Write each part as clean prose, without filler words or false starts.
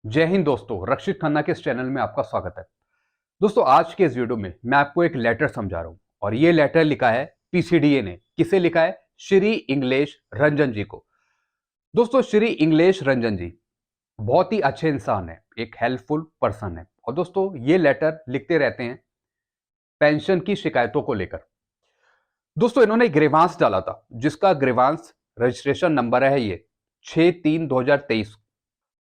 जय हिंद दोस्तों, रक्षित खन्ना के इस चैनल में आपका स्वागत है। दोस्तों, आज के इस वीडियो में मैं आपको एक लेटर समझा रहा हूं और ये लेटर लिखा है पीसीडीए ने। किसे लिखा है? श्री इंगलेश रंजन जी को। दोस्तों, श्री इंगलेश रंजन जी बहुत ही अच्छे इंसान है, एक हेल्पफुल पर्सन है और दोस्तों ये लेटर लिखते रहते हैं पेंशन की शिकायतों को लेकर। दोस्तों, इन्होंने ग्रीवांस डाला था जिसका ग्रीवांस रजिस्ट्रेशन नंबर है ये 6/3/2023।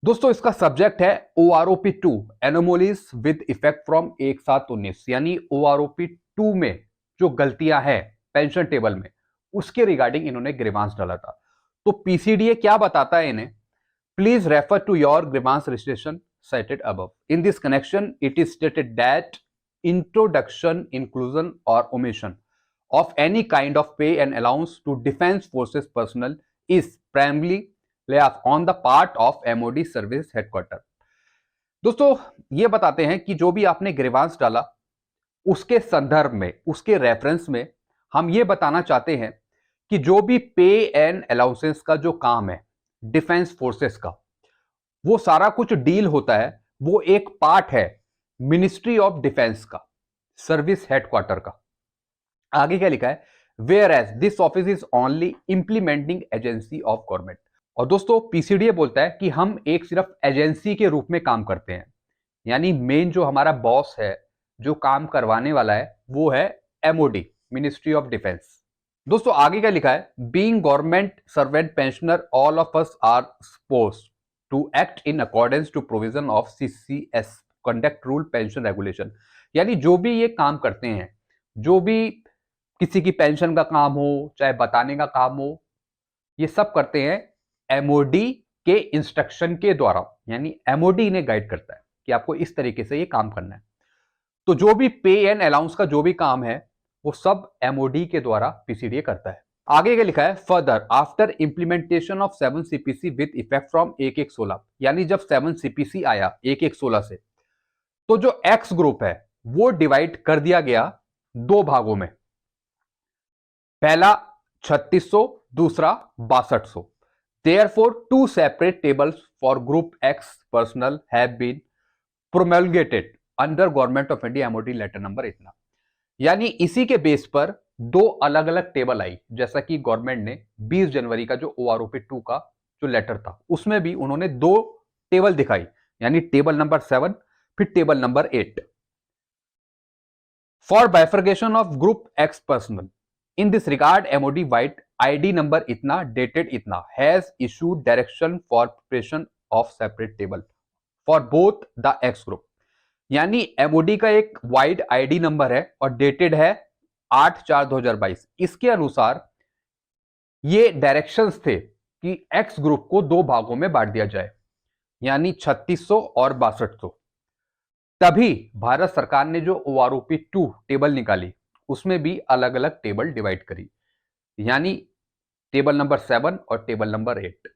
दोस्तों, इसका सब्जेक्ट है OROP 2 एनोमोलीज विद इफेक्ट फ्रॉम 1/7/19, यानी OROP 2 में जो गलतियां हैं पेंशन टेबल में उसके रिगार्डिंग इन्होंने ग्रीवांस डाला था। तो पीसीडीए क्या बताता है इन्हें? Please refer to your grievance registration cited above. In this connection, it is stated that introduction, inclusion or omission of any kind of pay and allowance to defense forces personnel is primarily on the part of MOD service headquarter. दोस्तों, ये बताते हैं कि जो भी आपने grievance डाला उसके संदर्भ में, उसके रेफरेंस में हम ये बताना चाहते हैं कि जो भी पे एंड अलाउंसेस का जो काम है डिफेंस फोर्सेस का, वो सारा कुछ डील होता है, वो एक पार्ट है मिनिस्ट्री ऑफ डिफेंस का, सर्विस हेडक्वार्टर का। आगे क्या लिखा है? Whereas this office is only implementing agency of government. और दोस्तों, पीसीडीए बोलता है कि हम एक सिर्फ एजेंसी के रूप में काम करते हैं, यानी मेन जो हमारा बॉस है, जो काम करवाने वाला है, वो है एमओडी, मिनिस्ट्री ऑफ डिफेंस। दोस्तों, आगे क्या लिखा है? Being government servant pensioner all of us are supposed to act in accordance to provision of CCS conduct rule pension regulation. यानी जो भी ये काम करते हैं, जो भी किसी की पेंशन का काम हो, चाहे बताने का काम हो, ये सब करते हैं एमओडी के इंस्ट्रक्शन के द्वारा, यानी एमओडी इन्हें गाइड करता है कि आपको इस तरीके से ये काम करना है। तो जो भी पे एंड अलाउंस का जो भी काम है वो सब एमओडी के द्वारा पीसीडीए करता है। आगे क्या लिखा है? Further after implementation of 7 CPC with effect from 1/1/16, यानी जब 7 सीपीसी आया 1/1/16 से, तो जो एक्स ग्रुप है वो डिवाइड कर दिया गया दो भागों में। पहला 3600, दूसरा 6200। Therefore, two separate tables for Group X personnel have been promulgated under Government of India MOD letter number इतना। यानी इसी के बेस पर दो अलग अलग टेबल आई, जैसा कि गवर्नमेंट ने 20 जनवरी का जो OROP 2 का जो लेटर था उसमें भी उन्होंने दो टेबल दिखाई, यानी टेबल नंबर 7 फिर table number 8 for bifurcation of group x personal. In this regard MoD white ID number इतना डेटेड इतना has issued direction for preparation of separate table for both the x group. यानी MoD का एक wide ID number है और dated है 8/4/2022। इसके अनुसार ये डायरेक्शंस थे कि एक्स ग्रुप को दो भागों में बांट दिया जाए, यानी 3600 और 6200। तभी भारत सरकार ने जो OROP 2 टेबल निकाली उसमें भी अलग अलग टेबल डिवाइड करी, यानी टेबल नंबर 7 और टेबल नंबर 8।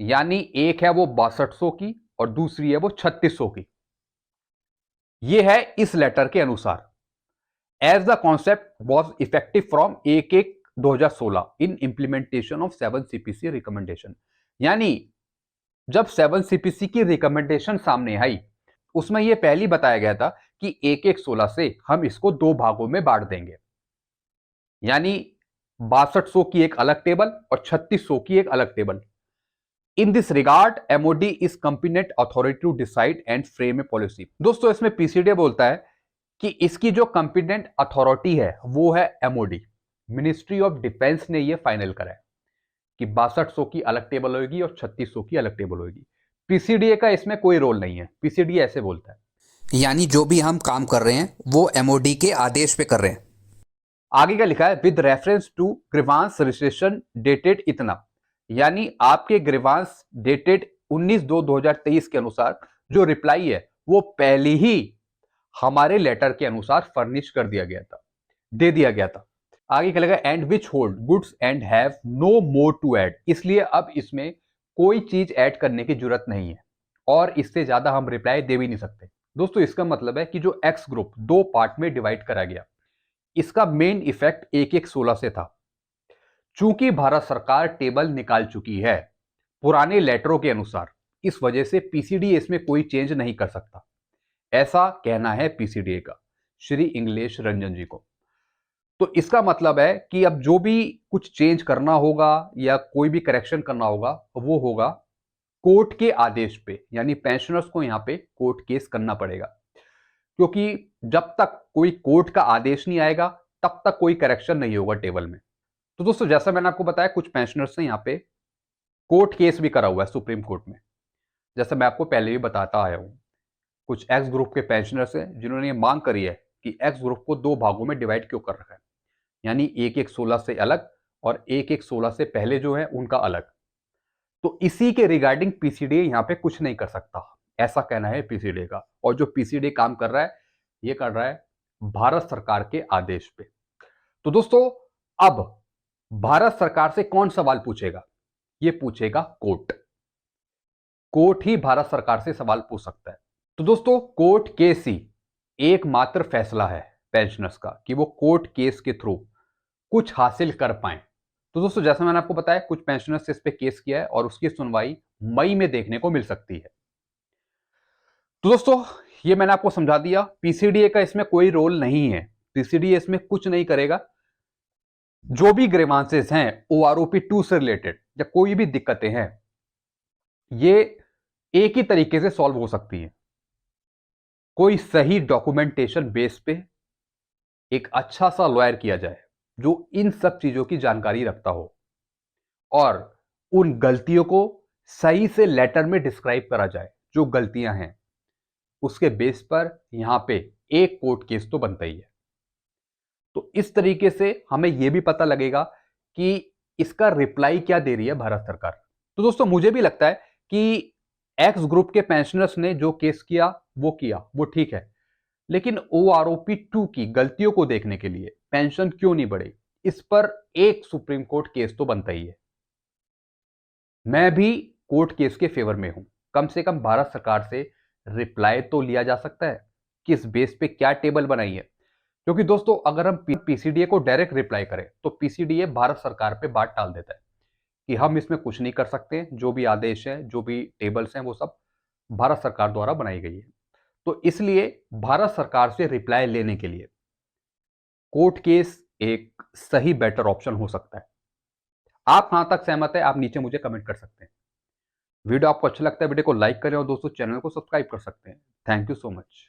यानी एक है वो 6200 की और दूसरी है वो 3600 की। यह है इस लेटर के अनुसार। As the concept was effective from 1/1/2016 in implementation of 7 CPC recommendation. यानी जब 7 सीपीसी की रिकमेंडेशन सामने आई उसमें यह पहले बताया गया था कि 1/1/16 से हम इसको दो भागों में बांट देंगे, यानी 6200 की एक अलग टेबल और 3600 की एक अलग टेबल। In this regard MOD is competent authority to decide and frame a policy. दोस्तों, इसमें पीसीडीए बोलता है कि इसकी जो कंपिटेंट अथॉरिटी है वो है एमओडी, मिनिस्ट्री ऑफ डिफेंस ने ये फाइनल करा है कि 6200 की अलग टेबल होगी और 3600 की अलग टेबल होगी। पीसीडीए का इसमें कोई रोल नहीं है। पीसीडीए ऐसे बोलता है, यानी जो भी हम काम कर रहे हैं वो एमओडी के आदेश पे कर रहे हैं। आगे क्या लिखा है? With reference to grievance registration dated इतना, यानी आपके ग्रीवांस डेटेड 19/2/2023 के अनुसार जो रिप्लाई है वो पहले ही हमारे लेटर के अनुसार फर्निश कर दिया गया था, दे दिया गया था। आगे क्या लिखा? And which hold goods and have no more to add. इसलिए अब इसमें कोई चीज ऐड करने की जरूरत नहीं है और इससे ज्यादा हम रिप्लाई दे भी नहीं सकते। दोस्तों, इसका मतलब है कि जो एक्स ग्रुप दो पार्ट में डिवाइड करा गया, इसका मेन इफेक्ट 1/1/16 से था। चूंकि भारत सरकार टेबल निकाल चुकी है पुराने लेटरों के अनुसार, इस वजह से पीसीडीए इसमें कोई चेंज नहीं कर सकता, ऐसा कहना है पीसीडीए का, श्री इंग्लेश रंजन जी को। तो इसका मतलब है कि अब जो भी कुछ चेंज करना होगा या कोई भी करेक्शन करना होगा वो होगा कोर्ट के आदेश पे, यानी पेंशनर्स को यहां पे कोर्ट केस करना पड़ेगा, क्योंकि जब तक कोई कोर्ट का आदेश नहीं आएगा तब तक कोई करेक्शन नहीं होगा टेबल में। तो दोस्तों जैसा मैंने आपको बताया, कुछ पेंशनर्स ने यहाँ पे कोर्ट केस भी करा हुआ है सुप्रीम कोर्ट में, जैसा मैं आपको पहले भी बताता आया हूं। कुछ एक्स ग्रुप के पेंशनर्स हैं जिन्होंने ये मांग करी है कि एक्स ग्रुप को दो भागों में डिवाइड क्यों कर रखा है, यानी एक एक 16 से अलग और एक एक 16 से पहले जो है उनका अलग। तो इसी के रिगार्डिंग पीसीडीए यहां पे कुछ नहीं कर सकता, ऐसा कहना है पीसीडीए का। और जो पीसीडीए काम कर रहा है ये कर रहा है भारत सरकार के आदेश पे। तो दोस्तों अब भारत सरकार से कौन सवाल पूछेगा, ये पूछेगा कोर्ट। कोर्ट ही भारत सरकार से सवाल पूछ सकता है। तो दोस्तों कोर्ट केस ही एकमात्र फैसला है पेंशनर्स का कि वो कोर्ट केस के थ्रू कुछ हासिल कर पाए। तो दोस्तों जैसा मैंने आपको बताया, कुछ पेंशनर्स इस पे केस किया है और उसकी सुनवाई मई में देखने को मिल सकती है। तो दोस्तों ये मैंने आपको समझा दिया, पीसीडीए का इसमें कोई रोल नहीं है, पीसीडीए इसमें कुछ नहीं करेगा। जो भी ग्रीवांसेस हैं ओआरओपी 2 से रिलेटेड या कोई भी दिक्कतें हैं, ये एक ही तरीके से सॉल्व हो सकती है। कोई सही डॉक्यूमेंटेशन बेस पे एक अच्छा सा लॉयर किया जाए जो इन सब चीजों की जानकारी रखता हो और उन गलतियों को सही से लेटर में डिस्क्राइब करा जाए, जो गलतियां हैं उसके बेस पर यहां पे एक कोर्ट केस तो बनता ही है। तो इस तरीके से हमें यह भी पता लगेगा कि इसका रिप्लाई क्या दे रही है भारत सरकार। तो दोस्तों मुझे भी लगता है कि एक्स ग्रुप के पेंशनर्स ने जो केस किया वो ठीक है, लेकिन ओआरओपी 2 की गलतियों को देखने के लिए पेंशन क्यों नहीं बढ़ी, इस पर एक सुप्रीम कोर्ट केस तो बनता ही है। मैं भी कोर्ट केस के फेवर में हूं, कम से कम भारत सरकार से रिप्लाई तो लिया जा सकता है, किस बेस पे क्या टेबल बनाई है। क्योंकि दोस्तों अगर हम पीसीडीए को डायरेक्ट रिप्लाई करें तो पीसीडीए भारत सरकार पे बात टाल देता है कि हम इसमें कुछ नहीं कर सकते, जो भी आदेश है जो भी टेबल्स हैं वो सब भारत सरकार द्वारा बनाई गई है। तो इसलिए भारत सरकार से रिप्लाई लेने के लिए कोर्ट केस एक सही बेटर ऑप्शन हो सकता है। आप कहां तक सहमत है, आप नीचे मुझे कमेंट कर सकते हैं। वीडियो आपको अच्छा लगता है वीडियो को लाइक करें और दोस्तों चैनल को सब्सक्राइब कर सकते हैं। Thank you so much.